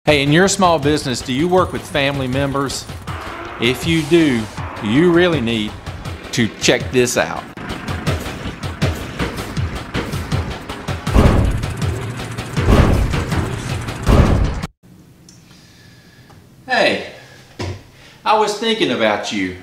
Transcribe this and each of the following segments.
Hey, in your small business, do you work with family members? If you do, you really need to check this out. Hey, I was thinking about you,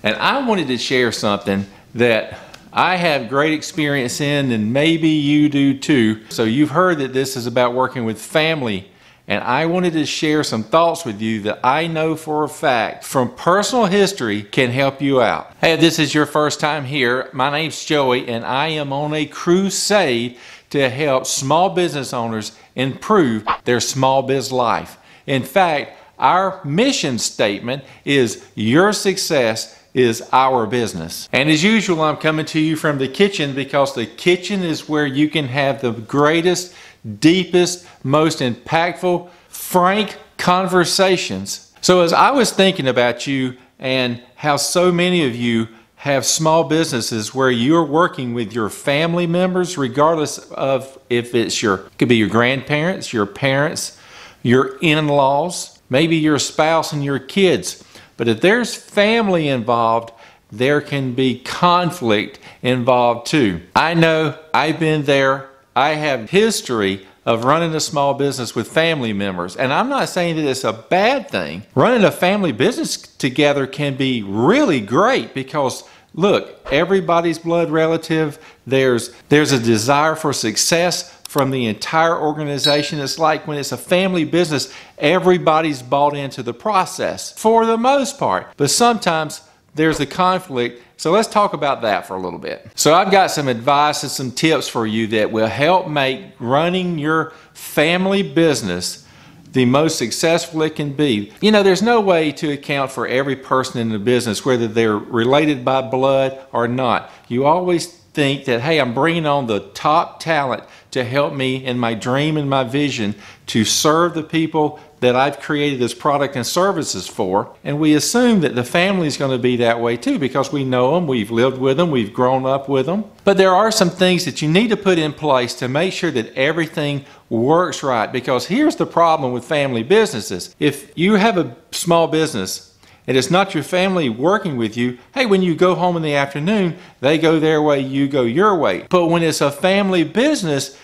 and I wanted to share something that I have great experience in, and maybe you do too. So you've heard that this is about working with family, and I wanted to share some thoughts with you that I know for a fact from personal history can help you out. Hey, if this is your first time here, my name's Joey, and I am on a crusade to help small business owners improve their small biz life. In fact, our mission statement is your success is our business. And as usual, I'm coming to you from the kitchen because the kitchen is where you can have the greatest, deepest, most impactful, frank conversations. So as I was thinking about you and how so many of you have small businesses where you're working with your family members, regardless of if it's could be your grandparents, your parents, your in-laws, maybe your spouse and your kids. But if there's family involved, there can be conflict involved too. I know, I've been there. I have history of running a small business with family members. And I'm not saying that it's a bad thing. Running a family business together can be really great because look, everybody's blood relative. There's a desire for success from the entire organization. It's like when it's a family business, everybody's bought into the process for the most part. But sometimes there's a conflict. So let's talk about that for a little bit. So I've got some advice and some tips for you that will help make running your family business the most successful it can be. You know, there's no way to account for every person in the business, whether they're related by blood or not. You always think that, hey, I'm bringing on the top talent to help me in my dream and my vision to serve the people that I've created this product and services for. And we assume that the family is going to be that way too because we know them, we've lived with them, we've grown up with them. But there are some things that you need to put in place to make sure that everything works right, because here's the problem with family businesses. If you have a small business and it's not your family working with you, hey, when you go home in the afternoon, they go their way, you go your way. But when it's a family business,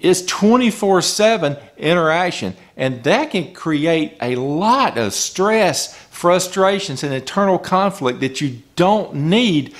it's 24/7 interaction, and that can create a lot of stress, frustrations, and internal conflict that you don't need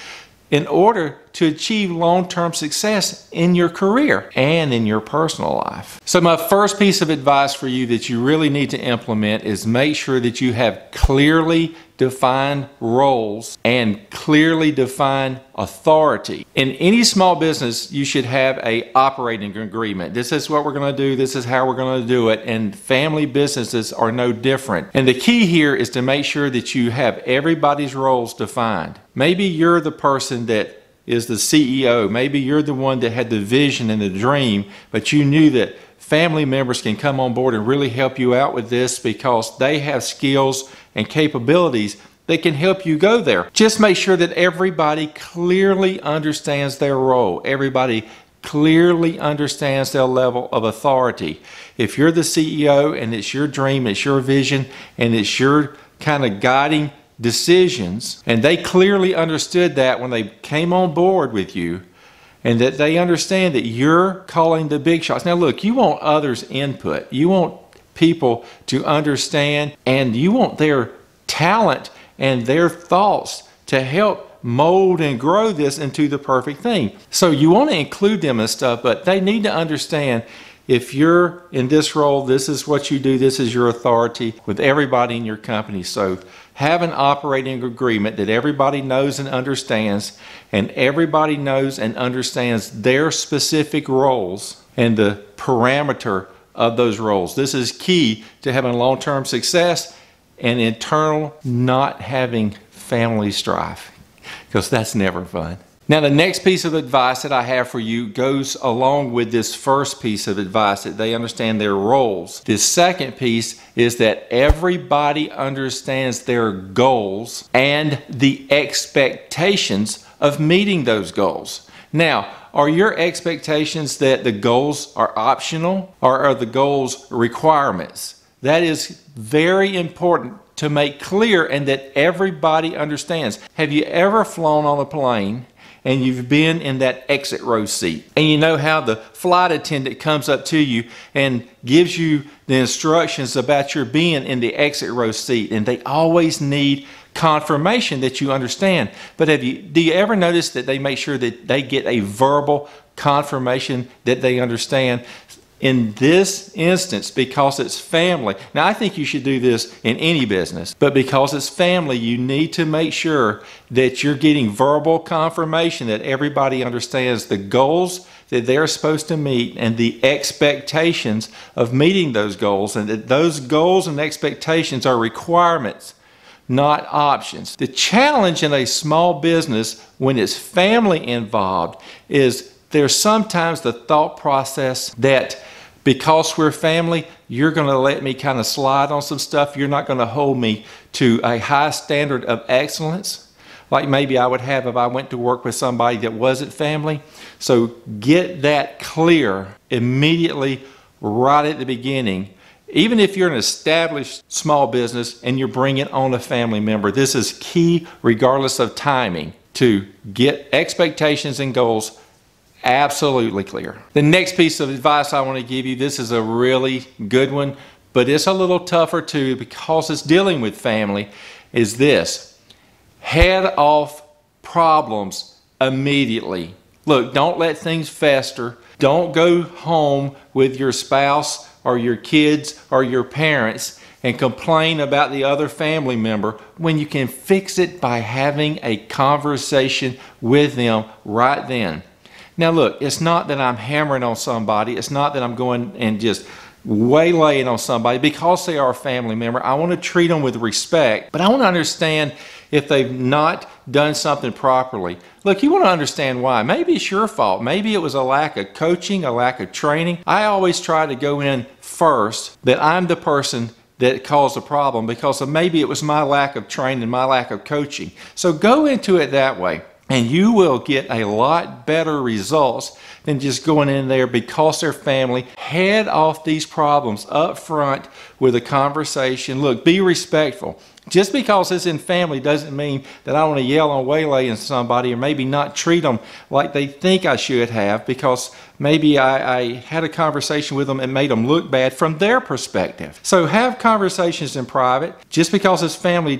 in order to achieve long-term success in your career and in your personal life. So my first piece of advice for you that you really need to implement is make sure that you have clearly defined roles and clearly defined authority. In any small business, you should have an operating agreement. This is what we're going to do. This is how we're going to do it. And family businesses are no different. And the key here is to make sure that you have everybody's roles defined. Maybe you're the person that is the CEO. Maybe you're the one that had the vision and the dream, but you knew that family members can come on board and really help you out with this because they have skills and capabilities that can help you go there. Just make sure that everybody clearly understands their role. Everybody clearly understands their level of authority. If you're the CEO and it's your dream, it's your vision, and it's your kind of guiding decisions, and they clearly understood that when they came on board with you, and that they understand that you're calling the big shots. Now look, you want others' input. You want people to understand, and you want their talent and their thoughts to help mold and grow this into the perfect thing. So you want to include them and stuff, but they need to understand if you're in this role, this is what you do, this is your authority with everybody in your company. So have an operating agreement that everybody knows and understands, and everybody knows and understands their specific roles and the parameter of those roles. This is key to having long-term success and internal not having family strife, because that's never fun. Now the next piece of advice that I have for you goes along with this first piece of advice, that they understand their roles. This second piece is that everybody understands their goals and the expectations of meeting those goals. Now, are your expectations that the goals are optional, or are the goals requirements? That is very important to make clear and that everybody understands. Have you ever flown on a plane and you've been in that exit row seat, and you know how the flight attendant comes up to you and gives you the instructions about your being in the exit row seat, and they always need confirmation that you understand. But do you ever notice that they make sure that they get a verbal confirmation that they understand? In this instance, because it's family, now I think you should do this in any business, but because it's family, you need to make sure that you're getting verbal confirmation that everybody understands the goals that they're supposed to meet and the expectations of meeting those goals, and that those goals and expectations are requirements, not options. The challenge in a small business when it's family involved is there's sometimes the thought process that because we're family, you're going to let me kind of slide on some stuff. You're not going to hold me to a high standard of excellence like maybe I would have if I went to work with somebody that wasn't family. So get that clear immediately right at the beginning. Even if you're an established small business and you're bringing on a family member, this is key regardless of timing to get expectations and goals absolutely clear. The next piece of advice I want to give you, this is a really good one, but it's a little tougher too because it's dealing with family, is this: head off problems immediately. Look, don't let things fester. Don't go home with your spouse or your kids or your parents and complain about the other family member when you can fix it by having a conversation with them right then. Now look, it's not that I'm hammering on somebody. It's not that I'm going and just waylaying on somebody because they are a family member. I want to treat them with respect, but I want to understand if they've not done something properly. Look, you want to understand why. Maybe it's your fault. Maybe it was a lack of coaching, a lack of training. I always try to go in first that I'm the person that caused the problem because maybe it was my lack of training, my lack of coaching. So go into it that way, and you will get a lot better results than just going in there because they're family. Head off these problems up front with a conversation. Look, be respectful. Just because it's in family doesn't mean that I want to yell on waylaying somebody or maybe not treat them like they think I should have because maybe I had a conversation with them and made them look bad from their perspective. So have conversations in private. Just because it's family,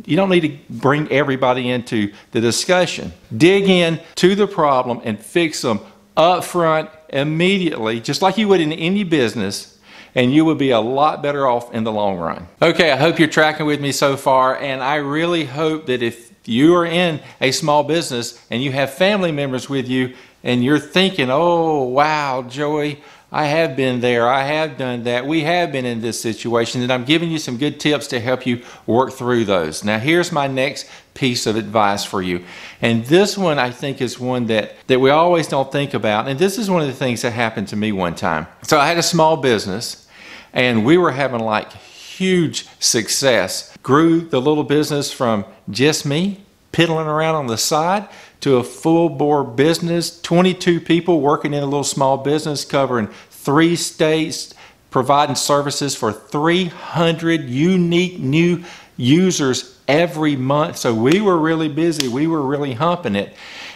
you don't need to bring everybody into the discussion. Dig in to the problem and fix them up front immediately, just like you would in any business, and you will be a lot better off in the long run. Okay, I hope you're tracking with me so far, and I really hope that if you are in a small business and you have family members with you and you're thinking, oh wow, Joey, I have been there, I have done that, we have been in this situation, and I'm giving you some good tips to help you work through those. Now here's my next piece of advice for you, and this one I think is one that we always don't think about, and this is one of the things that happened to me one time. So I had a small business and we were having like huge success. Grew the little business from just me piddling around on the side to a full-bore business, 22 people working in a little small business covering 3 states, providing services for 300 unique new users every month. So we were really busy. We were really humping it.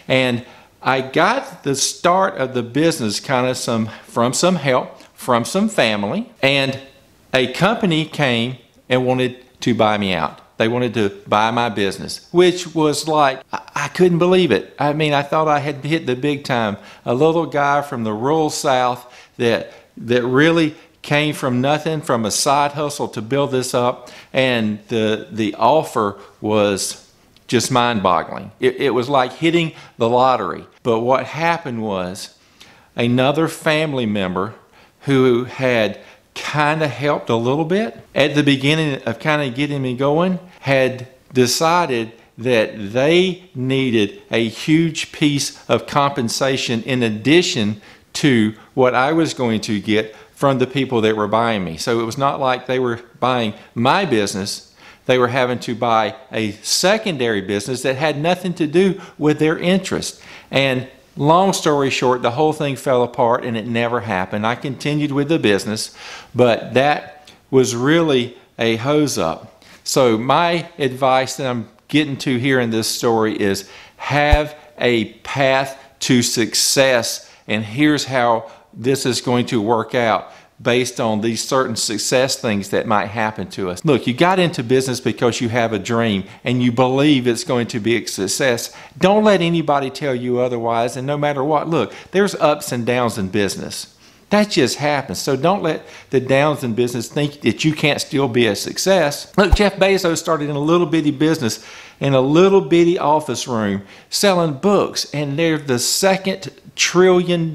And I got the start of the business kind of from some help from some family, and a company came and wanted to buy me out. They wanted to buy my business, which was like, I couldn't believe it. I mean, I thought I had hit the big time. A little guy from the rural South that really came from nothing, from a side hustle to build this up, and the offer was just mind-boggling. It was like hitting the lottery. But what happened was another family member who had kind of helped a little bit at the beginning of kind of getting me going had decided that they needed a huge piece of compensation in addition to what I was going to get from the people that were buying me. So it was not like they were buying my business. They were having to buy a secondary business that had nothing to do with their interest. And long story short, the whole thing fell apart and it never happened. I continued with the business, but that was really a hose up. So my advice that I'm getting to here in this story is have a path to success, and here's how this is going to work out based on these certain success things that might happen to us. Look, you got into business because you have a dream and you believe it's going to be a success. Don't let anybody tell you otherwise, and no matter what, look, there's ups and downs in business. That just happens. So don't let the downs in business think that you can't still be a success. Look, Jeff Bezos started in a little bitty business in a little bitty office room selling books, and they're the second $1 trillion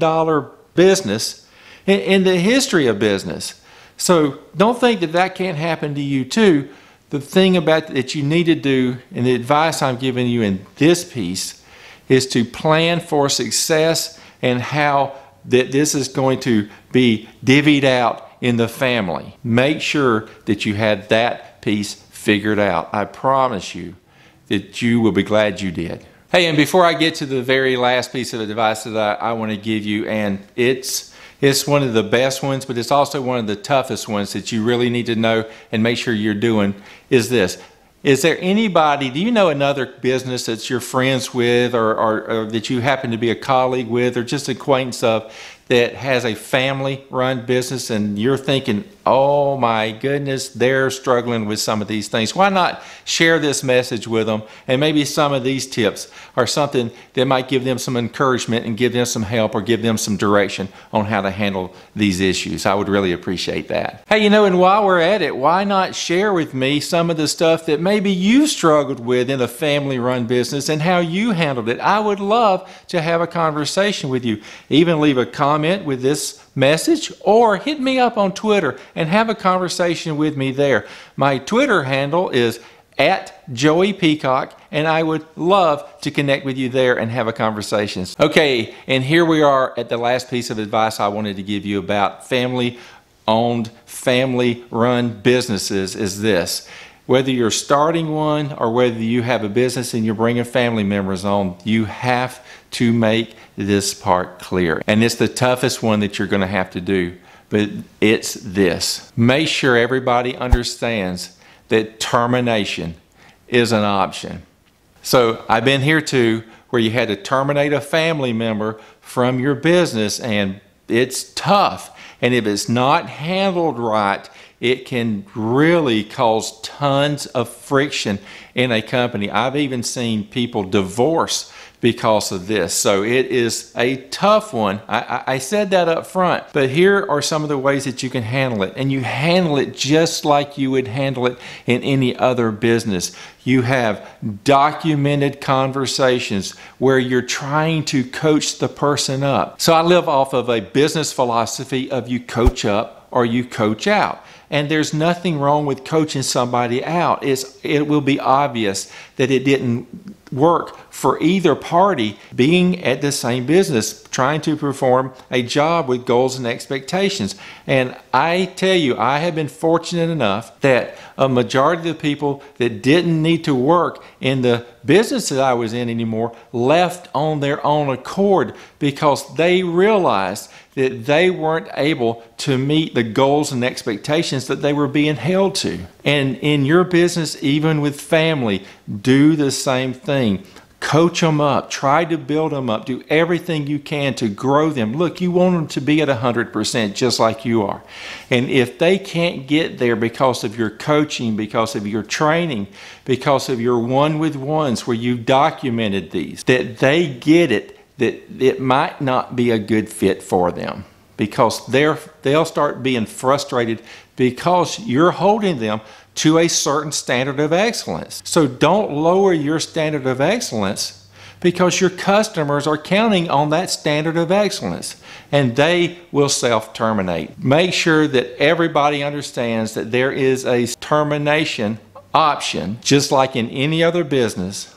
business in the history of business. So don't think that that can't happen to you too. The thing about that you need to do, and the advice I'm giving you in this piece, is to plan for success and how that this is going to be divvied out in the family. Make sure that you had that piece figured out. I promise you that you will be glad you did. Hey, and before I get to the very last piece of advice that I want to give you, and it's one of the best ones, but it's also one of the toughest ones that you really need to know and make sure you're doing, is this. Is there anybody, do you know another business that you're friends with, or that you happen to be a colleague with, or just acquaintance of, that has a family-run business, and you're thinking, oh my goodness, they're struggling with some of these things? Why not share this message with them, and maybe some of these tips are something that might give them some encouragement and give them some help or give them some direction on how to handle these issues. I would really appreciate that. Hey, you know, and while we're at it, why not share with me some of the stuff that maybe you struggled with in a family-run business and how you handled it? I would love to have a conversation with you. Even leave a comment with this message, or hit me up on Twitter and have a conversation with me there. My Twitter handle is @JoeyPeacock, and I would love to connect with you there and have a conversation. Okay, and here we are at the last piece of advice I wanted to give you about family-owned, family-run businesses is this. Whether you're starting one or whether you have a business and you're bringing family members on, you have to make this part clear. And it's the toughest one that you're going to have to do, but it's this. Make sure everybody understands that termination is an option. So I've been here too, where you had to terminate a family member from your business, and it's tough. And if it's not handled right, it can really cause tons of friction in a company. I've even seen people divorce because of this. So it is a tough one. I said that up front, but here are some of the ways that you can handle it. And you handle it just like you would handle it in any other business. You have documented conversations where you're trying to coach the person up. So I live off of a business philosophy of you coach up or you coach out. And there's nothing wrong with coaching somebody out. It will be obvious that it didn't work for either party being at the same business, trying to perform a job with goals and expectations. And I tell you, I have been fortunate enough that a majority of the people that didn't need to work in the business that I was in anymore left on their own accord because they realized that they weren't able to meet the goals and expectations that they were being held to. And in your business, even with family, do the same thing. Coach them up, try to build them up, do everything you can to grow them. Look, you want them to be at 100% just like you are. And if they can't get there because of your coaching, because of your training, because of your one-with-ones where you've documented these, that they get it, that it might not be a good fit for them because they'll start being frustrated because you're holding them to a certain standard of excellence. So don't lower your standard of excellence because your customers are counting on that standard of excellence and they will self-terminate. Make sure that everybody understands that there is a termination option, just like in any other business,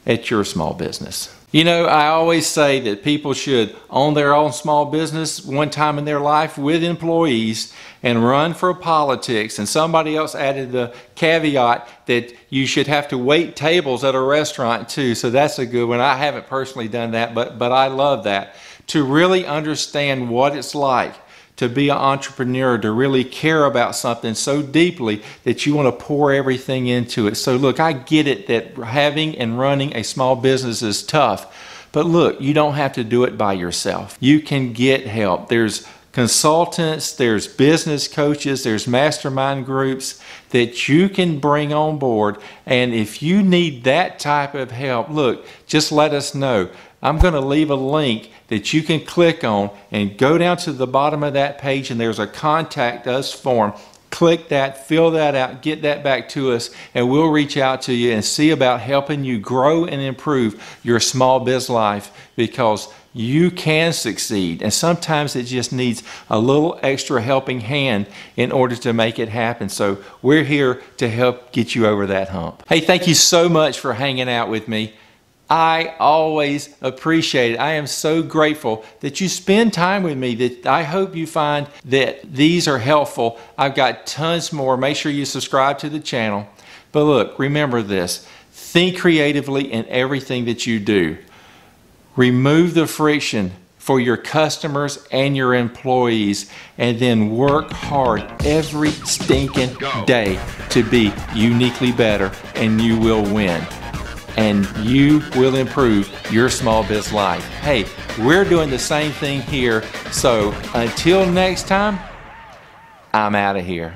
at your small business. You know, I always say that people should own their own small business one time in their life with employees and run for politics. And somebody else added the caveat that you should have to wait tables at a restaurant too. So that's a good one. I haven't personally done that, but I love that. To really understand what it's like to be an entrepreneur, to really care about something so deeply that you want to pour everything into it. So look, I get it that having and running a small business is tough, but look, you don't have to do it by yourself. You can get help. There's consultants, there's business coaches, there's mastermind groups that you can bring on board. And if you need that type of help, look, just let us know. I'm going to leave a link that you can click on and go down to the bottom of that page, and there's a contact us form. Click that, fill that out, get that back to us, and we'll reach out to you and see about helping you grow and improve your small biz life, because you can succeed. And sometimes it just needs a little extra helping hand in order to make it happen. So we're here to help get you over that hump. Hey, thank you so much for hanging out with me. I always appreciate it. I am so grateful that you spend time with me. That I hope you find that these are helpful. I've got tons more. Make sure you subscribe to the channel. But look, remember this. Think creatively in everything that you do. Remove the friction for your customers and your employees, and then work hard every stinking day to be uniquely better, and you will win. And you will improve your small biz life. Hey, we're doing the same thing here. So until next time, I'm out of here.